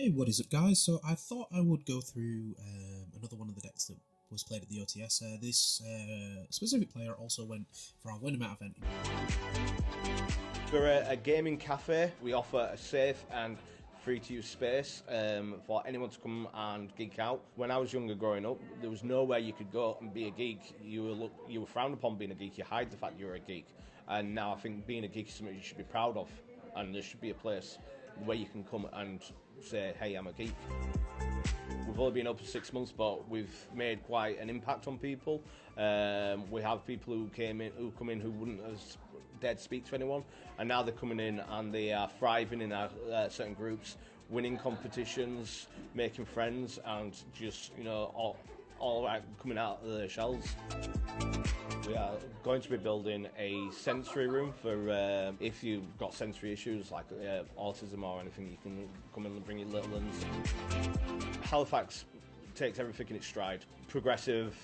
Hey, what is up, guys? So I thought I would go through another one of the decks that was played at the OTS. This specific player also went for our Wintermat event. We're a gaming cafe. We offer a safe and free-to-use space for anyone to come and geek out. When I was younger growing up, there was nowhere you could go and be a geek. You were frowned upon being a geek. You hide the fact you were a geek. And now I think being a geek is something you should be proud of. And there should be a place where you can come and say, hey, I'm a geek. We've only been open 6 months, but we've made quite an impact on people. We have people who come in who wouldn't have dared to speak to anyone, and now they're coming in and they are thriving in our certain groups, winning competitions, making friends, and just all right, coming out of their shells. We are going to be building a sensory room for if you've got sensory issues like autism or anything, you can come in and bring your little ones. Halifax takes everything in its stride. Progressive,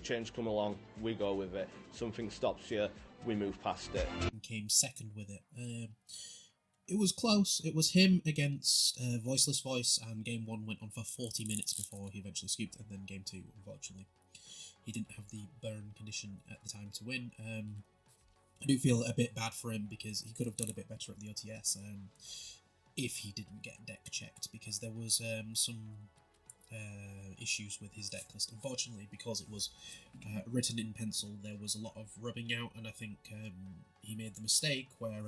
change come along, we go with it. Something stops you, we move past it. Came second with it. It was close. It was him against Voiceless Voice, and game 1 went on for 40 minutes before he eventually scooped, and then game 2, unfortunately, he didn't have the burn condition at the time to win. I do feel a bit bad for him because he could have done a bit better at the OTS if he didn't get deck checked, because there was some issues with his deck list. Unfortunately, because it was written in pencil, there was a lot of rubbing out, and I think he made the mistake where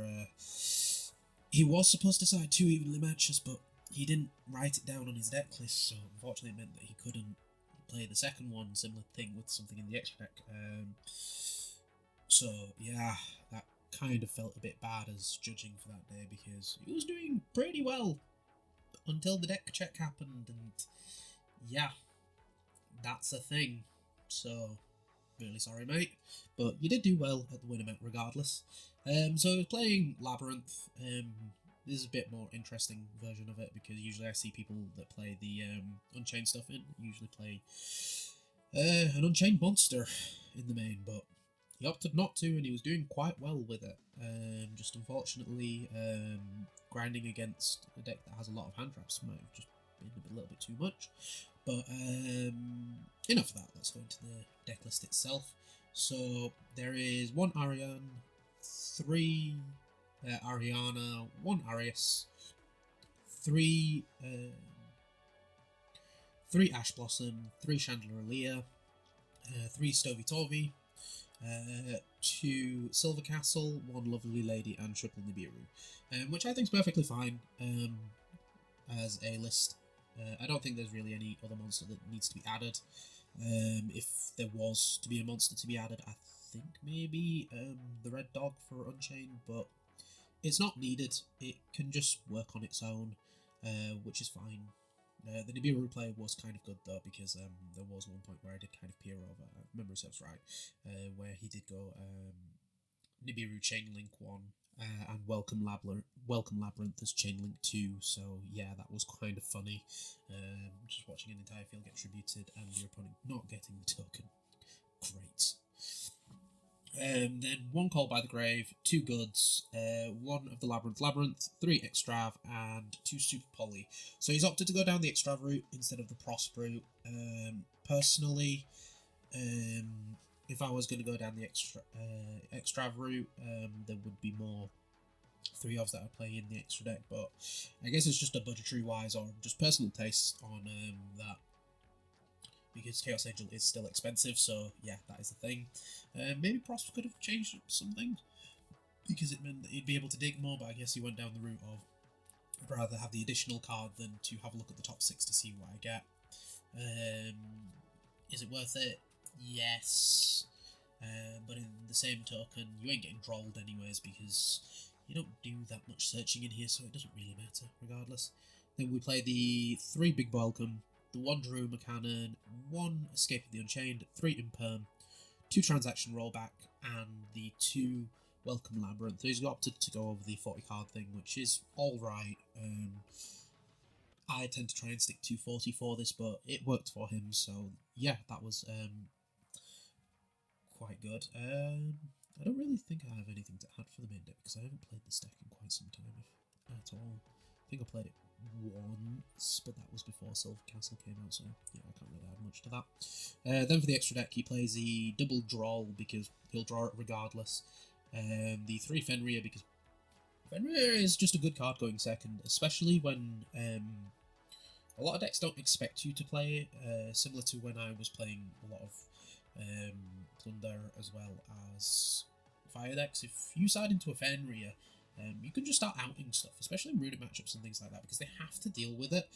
he was supposed to side 2 evenly matches, but he didn't write it down on his deck list, so unfortunately it meant that he couldn't play the second one. Similar thing with something in the extra deck. So yeah, that kind of felt a bit bad as judging for that day, because he was doing pretty well until the deck check happened, and yeah, that's a thing. So really sorry, mate, but you did do well at the Wintermat regardless. So I was playing Labyrinth. This is a bit more interesting version of it, because usually I see people that play the Unchained stuff usually play an Unchained monster in the main, but he opted not to, and he was doing quite well with it. Just unfortunately, grinding against a deck that has a lot of hand traps might have just been a little bit too much. But enough of that, let's go into the deck list itself. So there is 1 Ariane, 3 Ariana, 1 Arius, 3 Ash Blossom, 3 Chandelier, 3 Stovey Tovey, 2 Silver Castle, 1 Lovely Lady, and triple Nibiru, which I think is perfectly fine as a list. I don't think there's really any other monster that needs to be added. If there was to be a monster to be added, I think maybe the Red Dog for Unchained, but it's not needed. It can just work on its own, which is fine. The Nibiru play was kind of good though, because there was one point where I did kind of peer over, if memory serves right, where he did go Nibiru Chainlink 1 and Welcome Labyrinth as Chainlink 2, so yeah, that was kind of funny. Just watching an entire field get tributed and your opponent not getting the token. Great. Then 1 Call by the Grave, 2 Goods, 1 of the Labyrinth, 3 Extrav, and 2 Super Poly. So he's opted to go down the Extrav route instead of the Prosp route. Personally, if I was going to go down the Extrav route, there would be more 3-ofs that I'd play in the extra deck, but I guess it's just a budgetary wise or just personal taste on that, because Chaos Angel is still expensive, so yeah, that is the thing. Maybe Prosp could have changed some things, because it meant that he'd be able to dig more, but I guess he went down the route of I'd rather have the additional card than to have a look at the top 6 to see what I get. Is it worth it? Yes. But in the same token, you ain't getting trolled anyways, because you don't do that much searching in here, so it doesn't really matter regardless. Then we play the 3 Big Welcome, the 1 Daruma Cannon, 1 Escape of the Unchained, 3 Imperm, 2 Transaction Rollback, and the 2 Welcome Labyrinth. So he's opted to go over the 40 card thing, which is alright. I tend to try and stick to 40 for this, but it worked for him, so yeah, that was quite good. I don't really think I have anything to add for the main deck, because I haven't played this deck in quite some time at all. I think I played it once, but that was before Silver Castle came out, so yeah, I can't really add much to that. Then for the extra deck, he plays the double draw because he'll draw it regardless. The 3 Fenrir because Fenrir is just a good card going second, especially when a lot of decks don't expect you to play it, similar to when I was playing a lot of Plunder as well as Fire decks. If you side into a Fenrir, you can just start outing stuff, especially in runic matchups and things like that, because they have to deal with it.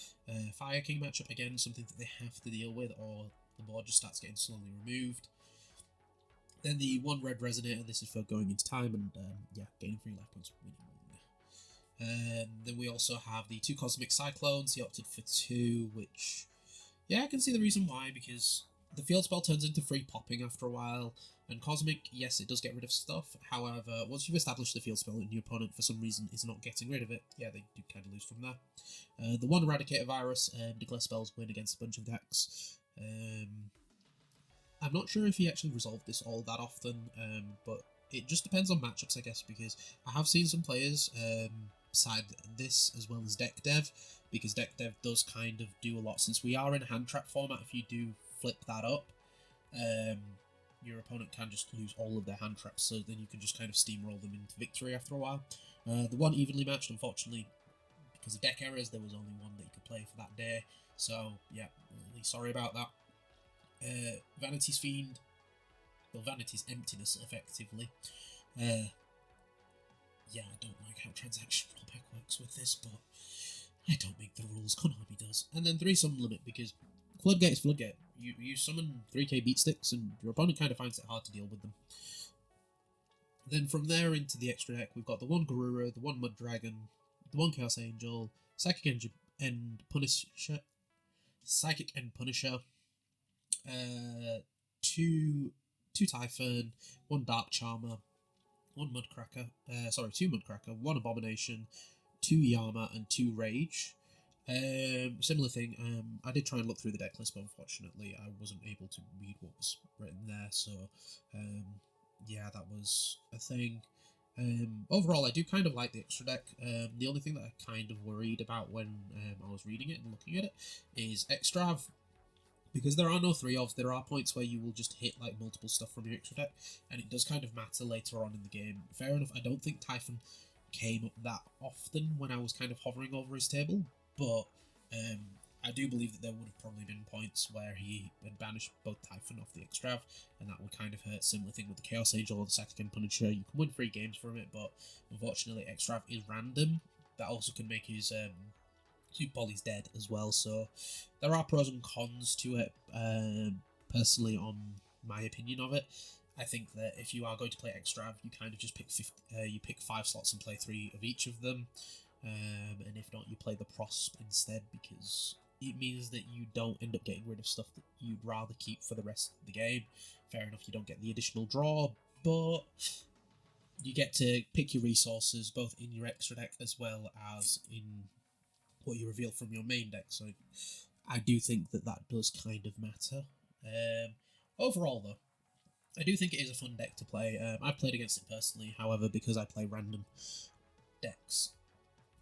Fire King matchup, again, something that they have to deal with, or the board just starts getting slowly removed. Then the 1 red Resonator, this is for going into time and, yeah, gaining 3 life points winning. Then we also have the 2 Cosmic Cyclones. He opted for 2, which, yeah, I can see the reason why, because the field spell turns into free popping after a while, and Cosmic, yes, it does get rid of stuff. However, once you've established the field spell and your opponent for some reason is not getting rid of it, yeah, they do kind of lose from there. The 1 Eradicator Virus, declare spells win against a bunch of decks. I'm not sure if he actually resolved this all that often, but it just depends on matchups, I guess, because I have seen some players side this as well as deck dev, because deck dev does kind of do a lot. Since we are in hand trap format, if you do flip that up, your opponent can just lose all of their hand traps, so then you can just kind of steamroll them into victory after a while. The 1 evenly matched, unfortunately, because of deck errors, there was only 1 that you could play for that day, so yeah, really sorry about that. Vanity's Fiend, well, Vanity's Emptiness, effectively. Yeah, I don't like how transaction rollback works with this, but I don't make the rules, Konami does. And then 3 Summon Limit, because Floodgate is Floodgate. You summon 3k beat sticks, and your opponent kind of finds it hard to deal with them. Then from there into the extra deck, we've got the 1 Garura, the 1 Mud Dragon, the 1 Chaos Angel, Psychic End Punisher, 2 Typhon, 1 Dark Charmer, 1 Mudcracker, 2 Mudcracker, 1 Abomination, 2 Yama, and 2 Rage. Similar thing, I did try and look through the deck list, but unfortunately I wasn't able to read what was written there, so yeah, that was a thing. Overall, I do kind of like the extra deck. The only thing that I kind of worried about when I was reading it and looking at it is Extrav. Because there are no 3-ofs, there are points where you will just hit like multiple stuff from your extra deck, and it does kind of matter later on in the game. Fair enough, I don't think Typhon came up that often when I was kind of hovering over his table, but I do believe that there would have probably been points where he had banished both Typhon off the Extrav, and that would kind of hurt. Similar thing with the Chaos Angel or the Psychic Punisher. You can win 3 games from it, but unfortunately Extrav is random. That also can make his Super Poly's dead as well, so there are pros and cons to it. Personally, on my opinion of it, I think that if you are going to play Extrav, you kind of just pick 5 slots and play 3 of each of them, and if not, you play the Prosp instead, because it means that you don't end up getting rid of stuff that you'd rather keep for the rest of the game. Fair enough, you don't get the additional draw, but you get to pick your resources both in your extra deck as well as in what you reveal from your main deck, so I do think that that does kind of matter. Overall, though, I do think it is a fun deck to play. I've played against it personally, however, because I play random decks,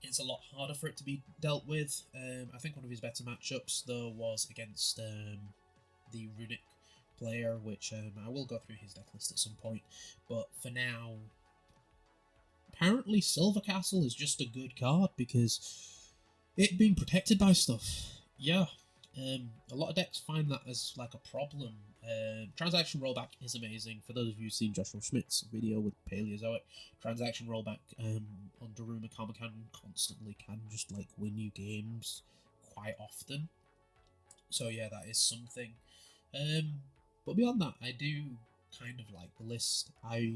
it's a lot harder for it to be dealt with. I think one of his better matchups, though, was against the Runic player, which I will go through his deck list at some point, but for now, apparently Silver Castle is just a good card because it being protected by stuff. Yeah, a lot of decks find that as like a problem. Transaction rollback is amazing. For those of you who've seen Joshua Schmidt's video with Paleozoic, transaction rollback on Daruma Comican constantly can just like win you games quite often. So yeah, that is something. But beyond that, I do kind of like the list. I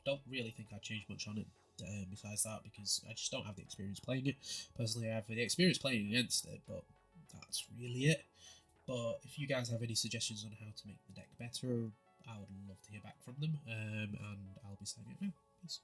don't really think I'd change much on it. Besides that, because I just don't have the experience playing it. Personally, I have the experience playing against it, but that's really it. But if you guys have any suggestions on how to make the deck better, I would love to hear back from them, and I'll be signing it now. Peace.